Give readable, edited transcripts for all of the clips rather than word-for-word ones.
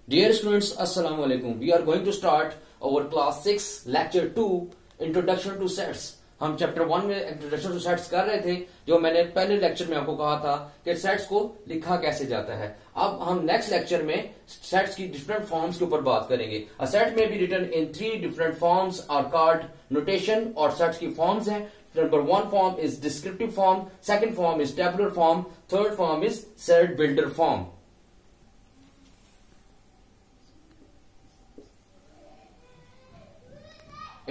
Dear students, Assalamu alaikum. We are going to start our class 6 lecture 2 introduction to sets. हम chapter 1 में introduction two sets कर रहे थे, जो मैंने पहले लेक्चर में आपको कहा था कि सेट्स को लिखा कैसे जाता है। अब हम नेक्स्ट लेक्चर में सेट्स की डिफरेंट फॉर्म्स के ऊपर बात करेंगे। A set may be written in 3 different forms are called notation, और सेट्स की फॉर्म्स हैं। Number 1 form is descriptive form, second form is tabular form, third form is set builder form.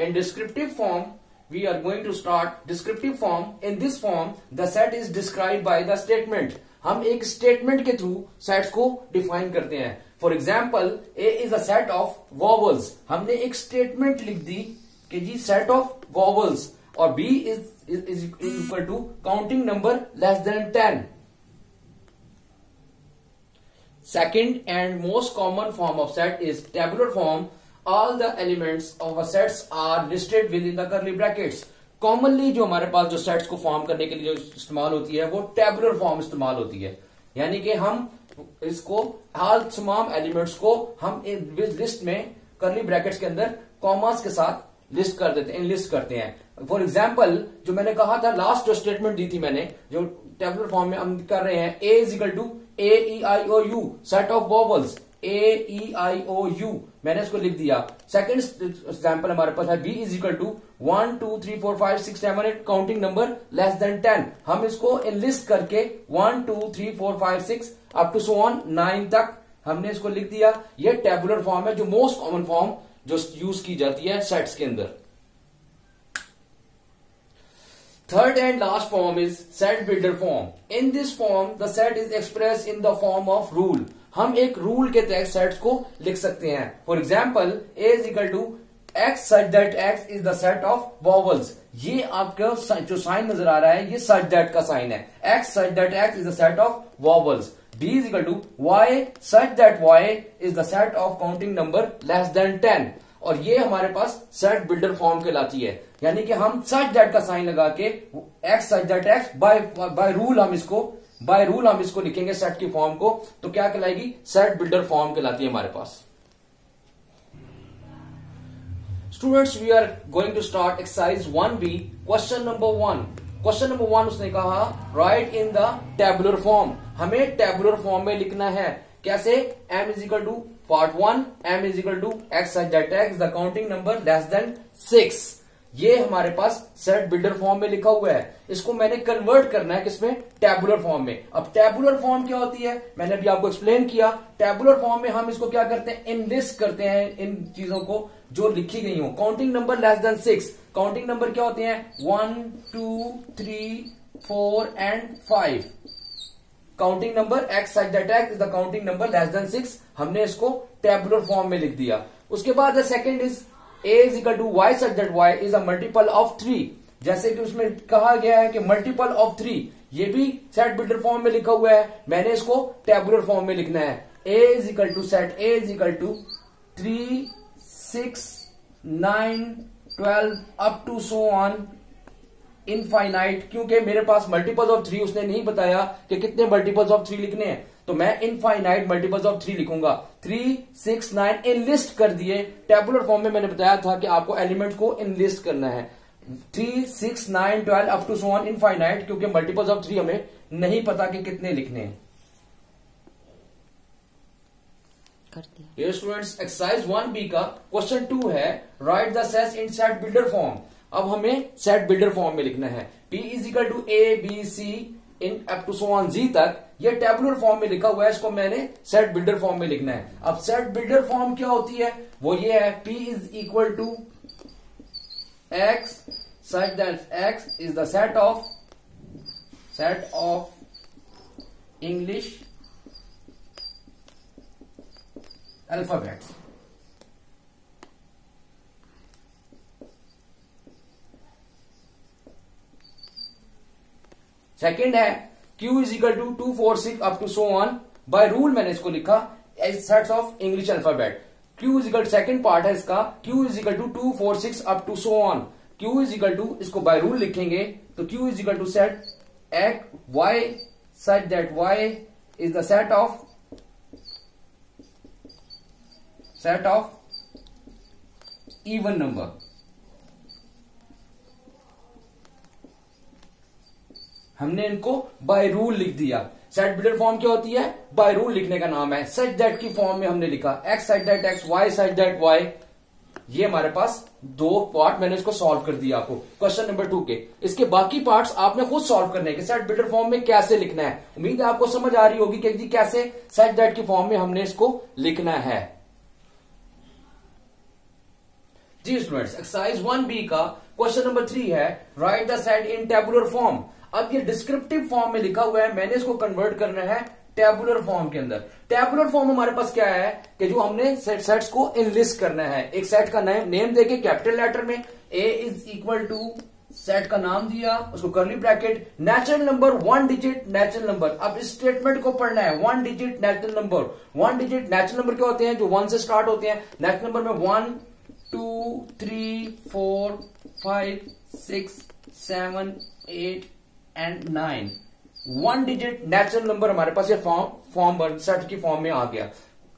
In descriptive form, we are going to start descriptive form. In this form, the set is described by the statement. हम एक statement के through sets को define करते हैं. For example, A is a set of vowels. हमने एक statement लिख दी कि जी set of vowels, और B is equal to counting number less than 10. Second and most common form of set is tabular form. All the elements of a sets are listed within the curly brackets. Commonly जो हमारे पास जो sets को form करने के लिए जो इस्तेमाल होती है वो टेबुलर फॉर्म इस्तेमाल होती है, यानी कि हम इसको हर तमाम एलिमेंट्स को हम लिस्ट में कर्ली ब्रैकेट्स के अंदर कॉमास के साथ लिस्ट कर देते हैं, लिस्ट करते हैं। फॉर एग्जाम्पल, जो मैंने कहा था लास्ट जो स्टेटमेंट दी थी मैंने, जो टेबुलर फॉर्म में हम कर रहे हैं, A is equal to A E I O U, set of vowels A E I O U, मैंने इसको लिख दिया। सेकंड एग्जांपल हमारे पास है B is equal to 1 2 3 4 5 6 7 8 counting number less than 10। हम इसको इनलिस्ट करके 1 2 3 4 5 6 अप टू सो ऑन 9 तक हमने इसको लिख दिया। ये टेबुलर फॉर्म है, जो मोस्ट कॉमन फॉर्म जो यूज की जाती है सेट्स के अंदर। Third and last form is set builder form. In this form, the set is expressed in the form of rule. हम एक रूल के तहत सेट्स को लिख सकते हैं। For example, A is equal to X such that X is the set of vowels. ये आपका जो साइन नजर आ रहा है, ये सच दैट का साइन है। X such that X is the set of vowels. B is equal to Y such that Y is the set of counting number less than 10। और ये हमारे पास सेट बिल्डर फॉर्म कहलाती है, यानी कि हम सच दैट का साइन लगा के x such that x by rule हम इसको लिखेंगे सेट की फॉर्म को, तो क्या कहलाएगी? सेट बिल्डर फॉर्म कहलाती है हमारे पास। Students, we are going to start exercise 1B, question number 1। Question number 1 उसने कहा write in the tabular form. हमें टेबुलर फॉर्म में लिखना है। कैसे? m is equal to part 1, m is equal to X such that X the counting number less than 6। ये हमारे पास set builder form में लिखा हुआ है। इसको मैंने कन्वर्ट करना है किसमें? टेबुलर फॉर्म में। अब टेबुलर फॉर्म क्या होती है, मैंने अभी आपको एक्सप्लेन किया। टेबुलर फॉर्म में हम इसको क्या करते हैं? इनलिस्ट करते हैं इन चीजों को जो लिखी गई हो। Counting number less than 6, counting number क्या होते हैं? 1 2 3 4 and 5। Counting number x such that X is the counting number less than 6। हमने इसको टेबुलर फॉर्म में लिख दिया। उसके बाद the second is a is equal to y such that y is a multiple of 3। जैसे कि उसमें कहा गया है कि मल्टीपल ऑफ 3, ये भी सेट बिल्डर फॉर्म में लिखा हुआ है। मैंने इसको टेबुलर फॉर्म में लिखना है। a is equal to set a is equal to 3 6 9 12 up to so on infinite, क्योंकि मेरे पास मल्टीपल्स ऑफ 3 उसने नहीं बताया कि कितने मल्टीपल्स ऑफ 3 लिखने हैं, तो मैं इनफाइनाइट मल्टीपल्स ऑफ 3 लिखूंगा। 3 6 9 इनलिस्ट कर दिए। टेबुलर फॉर्म में मैंने बताया था कि आपको एलिमेंट को इनलिस्ट करना है। 3 6 9 12 up to so on infinite, क्योंकि मल्टीपल्स ऑफ 3 हमें नहीं पता कि कितने लिखने हैं। ये स्टूडेंट्स, एक्सरसाइज 1B का क्वेश्चन 2 है write the sets in set builder form. अब हमें सेट बिल्डर फॉर्म में लिखना है। P is equal to A B C in up to so on G तक। ये टेबुलर फॉर्म में लिखा हुआ है, इसको मैंने सेट बिल्डर फॉर्म में लिखना है। अब सेट बिल्डर फॉर्म क्या होती है? वो ये है, P is equal to X such that X is the set of English alphabets. Second है Q is equal to 2 4 6 up to so on. By rule मैंने इसको लिखा as sets of English alphabet. Q is equal, second part है इसका, Q is equal to 2 4 6 up to so on. Q is equal to, इसको by rule लिखेंगे तो Q is equal to set X Y such that Y is the set of set of even number. हमने इनको by rule लिख दिया। Set builder form क्या होती है? बाय रूल लिखने का नाम है। सेट दैट की फॉर्म में हमने लिखा X set that X, Y set that Y. ये हमारे पास दो पार्ट, मैंने इसको सॉल्व कर दिया आपको क्वेश्चन नंबर 2 के। इसके बाकी पार्ट्स आपने खुद सॉल्व करने के, सेट बिल्डर फॉर्म में कैसे लिखना है। उम्मीद है आपको समझ आ रही होगी कि जी कैसे सेट दैट की फॉर्म में हमने इसको लिखना है। जी स्टूडेंट्स, एक्सरसाइज 1B का क्वेश्चन नंबर 3 है, write the set in tabular form. अब ये डिस्क्रिप्टिव फॉर्म में लिखा हुआ है, मैंने इसको कन्वर्ट करना है टेबुलर फॉर्म के अंदर। टेबुलर फॉर्म हमारे पास क्या है कि जो हमने सेट्स को इनलिस्ट करना है। एक सेट का नेम देके कैपिटल लेटर में A is equal to set का नाम दिया, उसको curly bracket, natural number 1 digit natural number. अब इस स्टेटमेंट को पढ़ना है 1 digit natural number. 1 digit natural number क्या होते हैं? जो 1 से स्टार्ट होते हैं। नेचुरल नंबर में 1 2 3 4 5 6 7 8 एंड 9। 1 डिजिट नेचुरल नंबर हमारे पास ये फॉर्म सेट की फॉर्म में आ गया।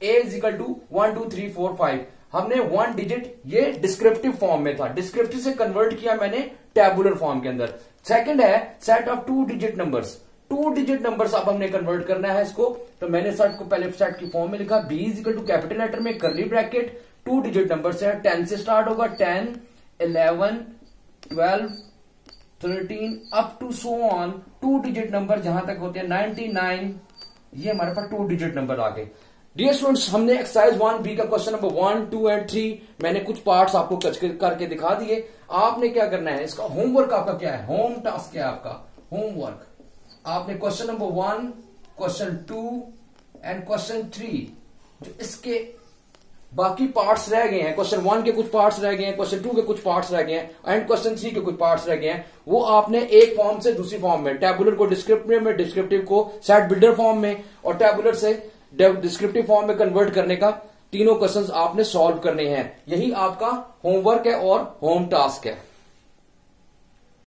A is equal to 1 2 3 4 5। हमने 1 डिजिट, ये डिस्क्रिप्टिव फॉर्म में था, डिस्क्रिप्टिव से कन्वर्ट किया मैंने टेबुलर फॉर्म के अंदर। सेकंड है set of 2 digit numbers. 2 digit numbers अब हमने कन्वर्ट करना है इसको। तो मैंने सेट को पहले सेट की फॉर्म में लिखा, B is equal to capital letter में कर्ली ब्रैकेट, 2 डिजिट नंबर है, 10 से स्टार्ट होगा, 10 11 12 13 up to so on. 2 digit number जहां तक होते हैं 99, ये हमारे पास 2 डिजिट नंबर आ गए। डियर स्टूडेंट्स, हमने एक्सरसाइज 1B का क्वेश्चन नंबर 1 2 एंड 3 मैंने कुछ पार्ट्स आपको करके दिखा दिए। आपने क्या करना है, इसका होमवर्क आपका क्या है, होम टास्क क्या है आपका, होमवर्क। आपने question number 1, question 2 and question 3 जो इसके बाकी पार्ट्स रह गए हैं, क्वेश्चन 1 के कुछ पार्ट्स रह गए हैं, क्वेश्चन 2 के कुछ पार्ट्स रह गए हैं एंड क्वेश्चन 3 के कुछ पार्ट्स रह गए हैं, वो आपने एक फॉर्म से दूसरी फॉर्म में, टेबुलर को डिस्क्रिप्टिव में, डिस्क्रिप्टिव को सेट बिल्डर फॉर्म में और टेबुलर से डिस्क्रिप्टिव फॉर्म में कन्वर्ट करने का तीनों क्वेश्चंस आपने सॉल्व करने हैं। यही आपका होमवर्क है और होम टास्क है।